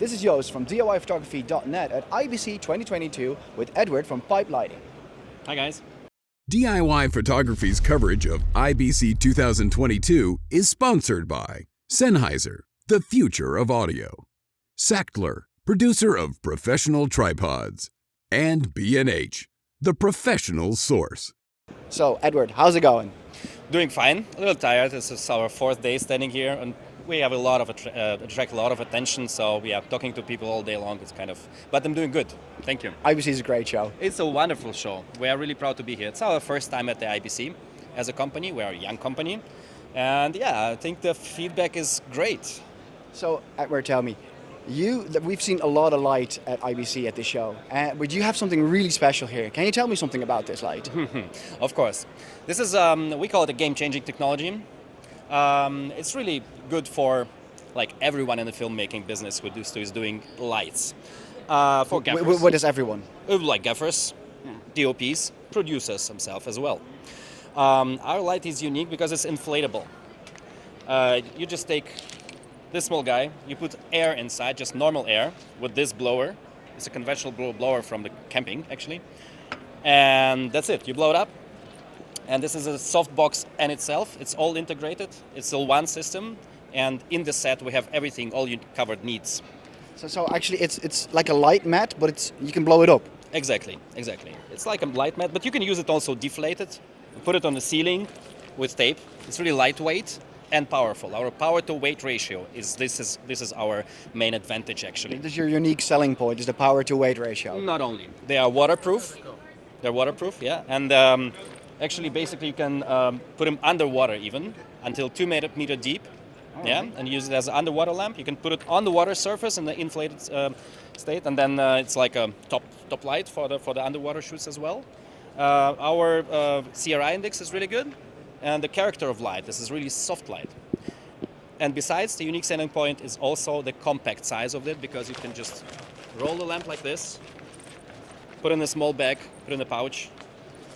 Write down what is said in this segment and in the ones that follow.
This is Joost from DIYPhotography.net at IBC 2022 with Eduard from PipeLighting. Hi guys. DIY Photography's coverage of IBC 2022 is sponsored by Sennheiser, the future of audio, Sachtler, producer of professional tripods, and B&H, the professional source. So, Eduard, how's it going? Doing fine. A little tired. This is our fourth day standing here, and we have attract a lot of attention. So we are talking to people all day long. But I'm doing good. Thank you. IBC is a great show. It's a wonderful show. We are really proud to be here. It's our first time at the IBC as a company. We are a young company, and yeah, I think the feedback is great. So, Eduard, tell me, we've seen a lot of light at IBC at this show, but you have something really special here. Can you tell me something about this light? Of course. This is, we call it a game-changing technology. It's really good for like everyone in the filmmaking business who is doing lights. For gaffers. What is everyone? Like gaffers, DOPs, producers themselves as well. Our light is unique because it's inflatable. You just take this small guy, you put air inside, just normal air, with this blower. It's a conventional blower from the camping, actually. And that's it, you blow it up. And this is a soft box in itself. It's all integrated. It's all one system. And in the set, we have everything, all your covered needs. So actually, it's like a light mat, but you can blow it up. Exactly. It's like a light mat, but you can use it also deflated. Put it on the ceiling with tape. It's really lightweight and powerful. Our power to weight ratio this is our main advantage, actually. This is your unique selling point, is the power to weight ratio. Not only. They are waterproof. Yeah. And actually, basically, you can put them underwater even, until 2 meter deep. Oh, yeah, and use it as an underwater lamp. You can put it on the water surface in the inflated state, and then it's like a top light for the underwater shoots as well. Our CRI index is really good, and the character of light, this is really soft light. And besides, the unique selling point is also the compact size of it, because you can just roll the lamp like this, put it in a small bag, put it in a pouch.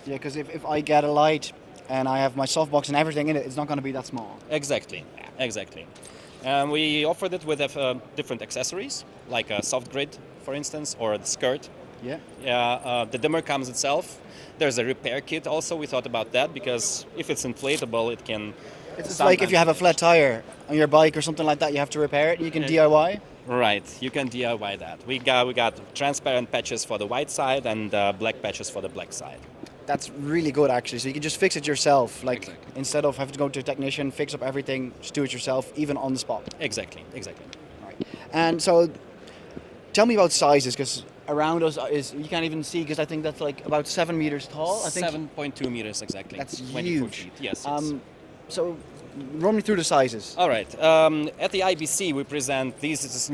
Yeah, because if I get a light and I have my softbox and everything in it, it's not going to be that small. Exactly. We offered it with different accessories, like a soft grid, for instance, or the skirt. Yeah. The dimmer comes itself. There's a repair kit also. We thought about that because if it's inflatable, it can... It's like if you have a flat tire on your bike or something like that, you have to repair it, you can DIY. Right, you can DIY that. We got transparent patches for the white side and black patches for the black side. That's really good, actually. So you can just fix it yourself, like exactly. Instead of having to go to a technician, fix up everything, just do it yourself, even on the spot. Exactly. Right. And so, tell me about sizes, because around us you can't even see, because I think that's like about 7 meters tall. I think 7.2 meters exactly. That's 24 huge. feet. Yes. So, run me through the sizes. All right. At the IBC, we present these. This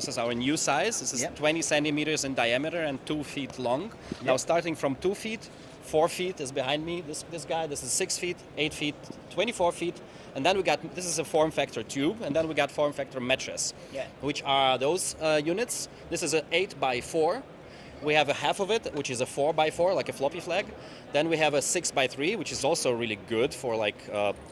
is our new size. This is 20 centimeters in diameter and 2 feet long. Yep. Now, starting from 2 feet, 4 feet is behind me. This guy. This is 6 feet, 8 feet, 24 feet, and then this is a form factor tube, and then we got form factor mattress, which are those units. This is an 8x4. We have a half of it, which is a 4x4, like a floppy flag. Then we have a 6x3, which is also really good for like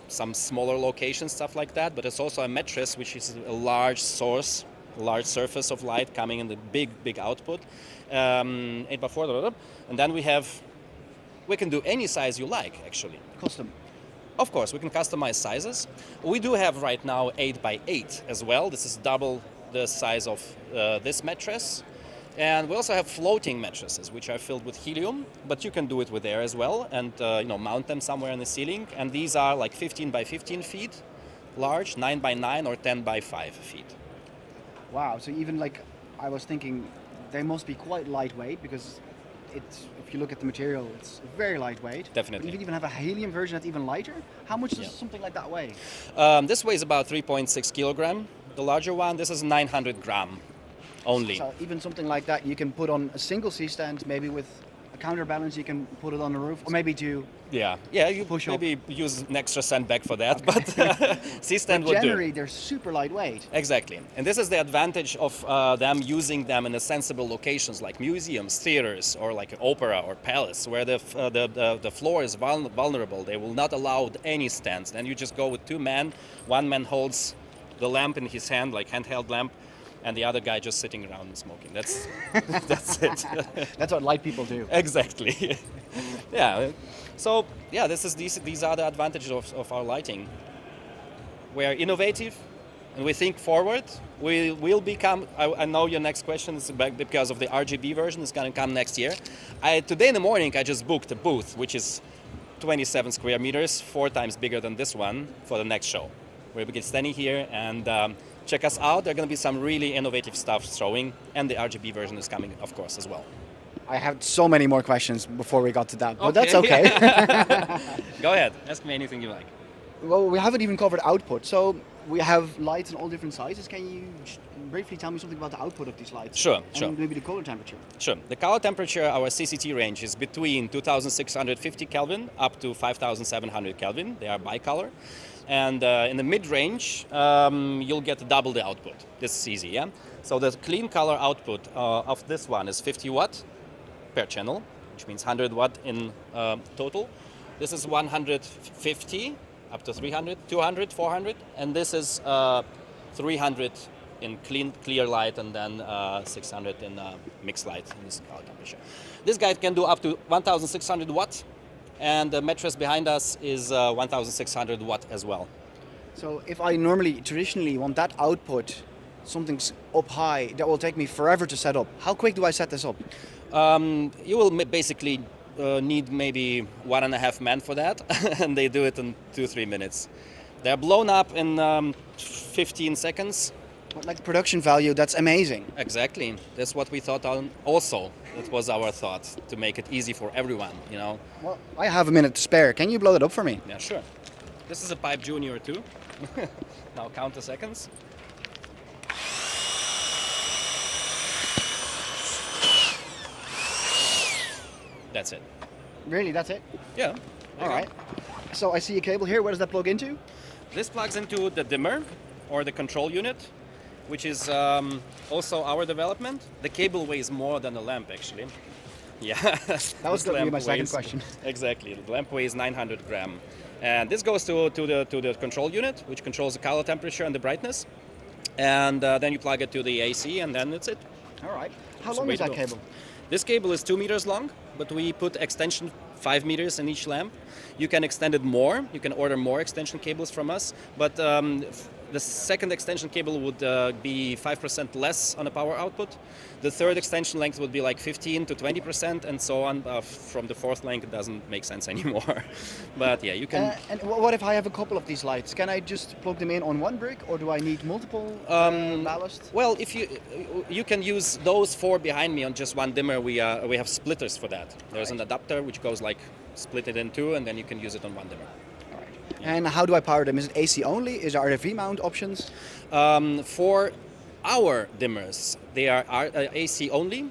some smaller locations, stuff like that. But it's also a mattress, which is a large surface of light coming in the big output. 8x4, and then we can do any size you like, actually. Custom. Of course, we can customize sizes. We do have right now 8x8 as well. This is double the size of this mattress. And we also have floating mattresses, which are filled with helium, but you can do it with air as well, and mount them somewhere in the ceiling. And these are like 15 by 15 feet large, 9 by 9 or 10 by 5 feet. Wow, so even like, I was thinking, they must be quite lightweight, because if you look at the material, it's very lightweight. Definitely. But you can even have a helium version that's even lighter. How much does something like that weigh? This weighs about 3.6 kilogram. The larger one, this is 900 gram. Only. So even something like that you can put on a single C-stand, maybe with a counterbalance you can put it on the roof, or maybe you push maybe up. Use an extra sandbag for that, okay. But C-stand would do. Generally they're super lightweight. Exactly, and this is the advantage of them using them in a sensible locations like museums, theaters, or like an opera or palace, where the floor is vulnerable. They will not allow any stands. Then you just go with 2 men. 1 man holds the lamp in his hand, like handheld lamp, and the other guy just sitting around and smoking. That's that's it. That's what light people do. Exactly. Yeah. So yeah, these are the advantages of our lighting. We're innovative, and we think forward. We will become. I know your next question is because of the RGB version. It's going to come next year. Today in the morning, I just booked a booth, which is 27 square meters, 4 times bigger than this one, for the next show. We'll be standing here and check us out. There are going to be some really innovative stuff showing, and the RGB version is coming, of course, as well. I had so many more questions before we got to that, but that's okay. Go ahead, ask me anything you like. Well, we haven't even covered output. So we have lights in all different sizes. Can you briefly tell me something about the output of these lights? Sure. And maybe the color temperature. Sure. The color temperature, our CCT range is between 2650 Kelvin up to 5700 Kelvin. They are bicolor. And in the mid-range, you'll get double the output. This is easy, yeah? So the clean color output of this one is 50 watt per channel, which means 100 watt in total. This is 150 up to 300, 200, 400, and this is 300 in clear light, and then 600 in mixed light in this color temperature. This guy can do up to 1,600 watt, and the mattress behind us is 1,600 watt as well. So if I traditionally want that output, something's up high, that will take me forever to set up. How quick do I set this up? You will basically need maybe 1.5 men for that, and they do it in 2-3 minutes. They're blown up in 15 seconds. But like production value, that's amazing. Exactly. That's what we thought on also. That was our thought, to make it easy for everyone, you know. Well, I have a minute to spare. Can you blow that up for me? Yeah, sure. This is a Pipe Junior too. Now count the seconds. That's it. Really, that's it? Yeah. All right. So I see a cable here. Where does that plug into? This plugs into the dimmer or the control unit, which is also our development. The cable weighs more than the lamp, actually. Yeah. That was going to be my second question. Exactly. The lamp weighs 900 grams. And this goes to the control unit, which controls the color temperature and the brightness. And then you plug it to the AC, and then that's it. All right. How long is that cable? This cable is 2 meters long, but we put extension 5 meters in each lamp. You can extend it more. You can order more extension cables from us, but the second extension cable would be 5% less on the power output. The third extension length would be like 15 to 20%, and so on. From the fourth length, it doesn't make sense anymore. But yeah, you can. And what if I have a couple of these lights? Can I just plug them in on one brick, or do I need multiple ballast? Well, if you can use those 4 behind me on just one dimmer. We have splitters for that. There's an adapter which goes like split it in 2, and then you can use it on one dimmer. And how do I power them? Is it AC only? Are there V-mount options? For our dimmers, they are AC only,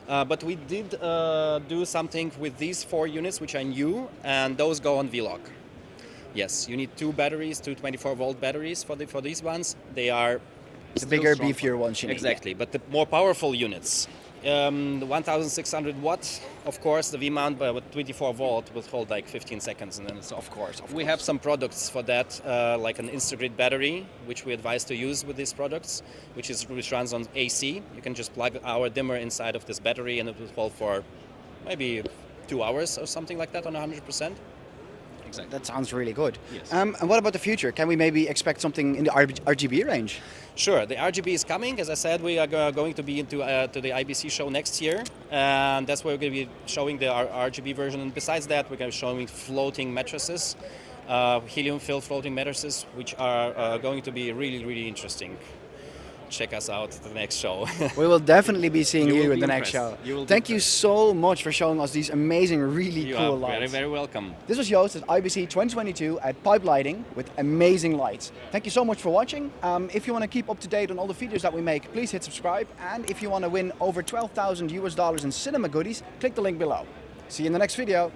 but we did do something with these 4 units, which are new, and those go on V-lock. Yes, you need 2 batteries, 2 24-volt batteries for these ones. They are the bigger, beefier ones you need. Exactly, but the more powerful units. The 1,600 watts, of course, the V-mount, but 24 volt will hold like 15 seconds, and then it's of course. We have some products for that, like an Instagrid battery, which we advise to use with these products, which runs on AC. You can just plug our dimmer inside of this battery, and it will hold for maybe 2 hours or something like that on 100%. Exactly. That sounds really good. Yes. And what about the future? Can we maybe expect something in the RGB range? Sure, the RGB is coming. As I said, we are going to be into to the IBC show next year, and that's where we're going to be showing the RGB version. And besides that, we're going to be showing floating mattresses, helium-filled floating mattresses, which are going to be really, really interesting. Check us out at the next show. We will definitely be seeing you at the next show. Thank you impressed. So much for showing us these amazing, really You cool are lights. very, very welcome. This was Joost at IBC 2022 at PipeLighting with amazing lights. Thank you so much for watching. If you want to keep up to date on all the videos that we make, please hit subscribe. And if you want to win over $12,000 in cinema goodies, click the link below. See you in the next video.